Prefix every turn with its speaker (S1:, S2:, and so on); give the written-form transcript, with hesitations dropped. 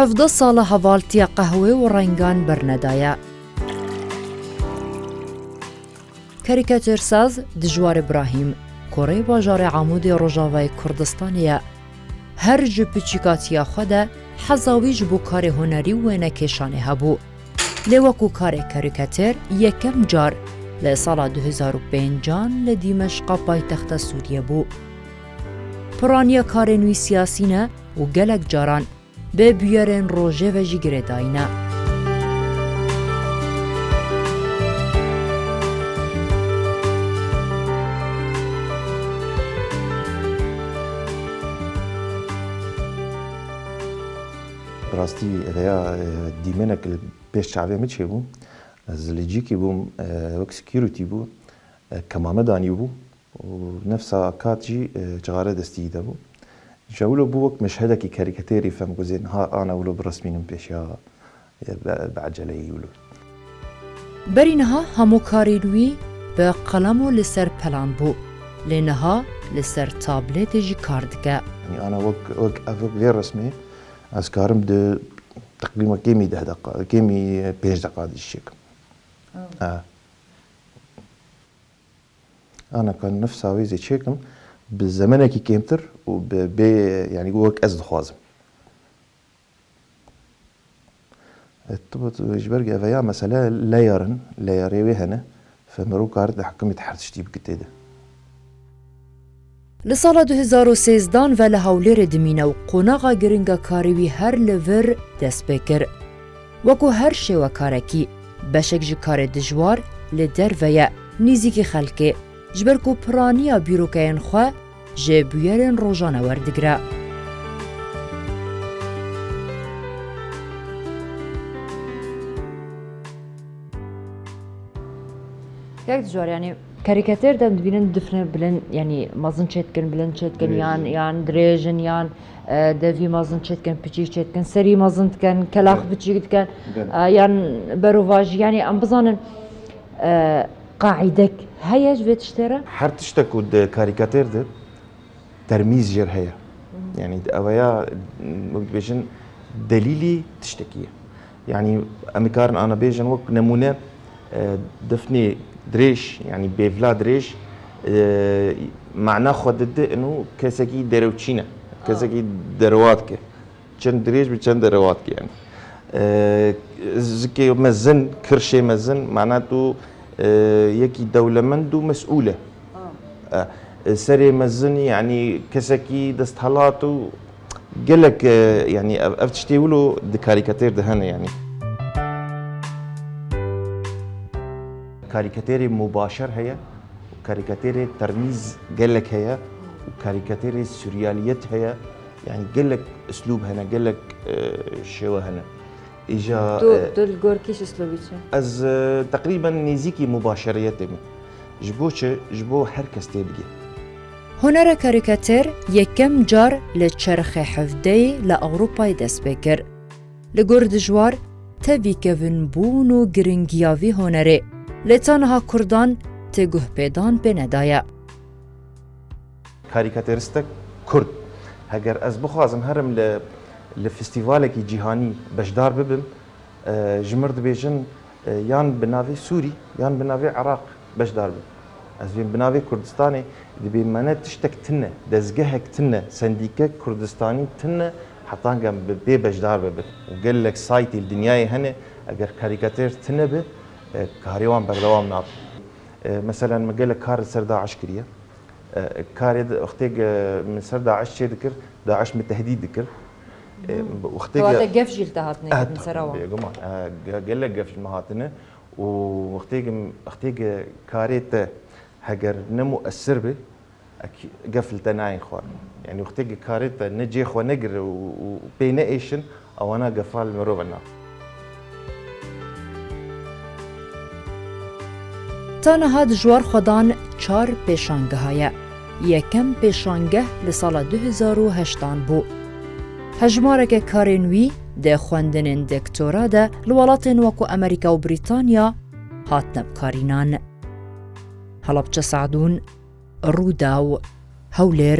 S1: 17 ساڵە هەڤاڵتیە قەهوێ و ڕەنگان بەرنەدایە. کاریکاتێرساز دژوار ئیبراهیم کۆڕەی باژارێ عامودێ ڕۆژاوای کوردستانیە. هەر ji piçîkatiya xwe de heza wî ji bo karê hunerî û wênekêşanê hebû. Lê wekû karê karîkatêr yekem car li sala 2005 li Dîmeşqa paytexta Sûriye bû. Piraniya karên wî siyasî ne û gelek caran bê bûyerên rojê ve jî girêdayîne.
S2: راستي هذايا ديمانك باش شعبي ما تشيبو زلجيكي بوم وك سكيورتي بو كمامداني بو ونفسها كاتجي جغاره دستي دبو جاولو بوك مشهدك كاريكاتيري فهم زين ها انا ولو برسمين بيشيا بعجله يولو
S1: برينها همو كارينوي بقلمو لسر بلان بو لينها لسر تابلت جي كاردكا
S2: يعني انا وك غير رسمي أذكارم ده تقريبا كيمي 10 دقائق كيمي 5 دقائق الشيك. أنا كان نفس هاوي زي شيكم بالزمانة كي كيمتر وب يعني جوك أزد خوازم. طبعا إجباري أفيا مثلا لايري هنا فمرو كارد حكمت حرتشتي بكتيده.
S1: Li sala 2013 ve li hewlêrê dimîne û qonaxa giringa karî wî her li vir dest pê kir. Wekû her şêwekarekî, beşek ji karê dijwar li derve ye nîzîkî xelkê ji ber ku piraniya bîrokeyên xwe ji bûyerên rojan e werdigire. Gelek dijwar yani karikatêr de dibînin difne bilin yani mezin çêtkin bilin çêtkin yan dirêjin yan devî mezin çêtkin piçîk çêtkin serî mezin dikin kelax piçîk dikin yan berovajî yani em bizanin qaîdek heye ji vê tiştê re
S2: her tiştek ku karikatêr de termîz jêr heye yani evaya bêjin delîlî tiştekî ye yani em dikarin ana bêjin wek nemûne difnê دريش يعني بيفلا دريش معناه خدد انه كسكي دروتشينا كسكي درواتك چند دريش بچند درواتك يعني زكي مزن كرشي مزن معناته يكي دولمند ومسؤوله سري مزن يعني كسكي دستهلاته قالك يعني افتشتي ولو دي كاريكاتير دهنا يعني كاريكاتيري مباشر هي وكاريكاتيري ترميز قالك هي وكاريكاتيري سورياليت هي يعني قالك اسلوب هنا قالك شو هنا اجا
S1: دول غوركيش اسلوبيش
S2: از تقريبا نيزيكي مباشريته جبو هركس تبقي
S1: هنر كاريكاتير يكم جار لچرخ حفدي لأوروبا دست بكر لغور دجوار تبي كفن بونو گرنگياوي هنري لتانها كردان تگوه پیدان بندايا
S2: كاريكاتيرستك كرد هجر از بخوازم هرم لفستيفالك جيهاني بشدار ببم جمرد بيجن يان بنافي سوري يان بنافي عراق بشدار ببم از بنافي كردستاني دبي منات تشتك تنه دزگهك تنه سنديكك كردستاني تنه حطان قام بي بشدار ببم وقال لك سايتي الدنياي هنا اگر كاريكاتير تنه به كاريوان بردوام ناب مثلا مقالة كار سر داعش كريه كار اختيق من سر داعش شي ذكر داعش من التهديد ذكر
S1: واختيق هذا قفش التهاتنا من سراوان
S2: يا جماعه قال لك قفش مهاتنا واختيق كاريت هجر نمو السربي قفل تناين خوان يعني واختيق كاريت نجي خو نقر وبين ايشن او انا قفال مروبنا
S1: تانها دجوار خودان 4 پێشانگەهایە. یەکەم پێشانگەه لە ساڵە 2008 بوو. هەژمارێکە کارên wî dê xwendinên dektora de li welatên wekû Amerîka û Brîtanya hatine bikarînan. Helebce Saedûn, Rûdaw, Hewlêr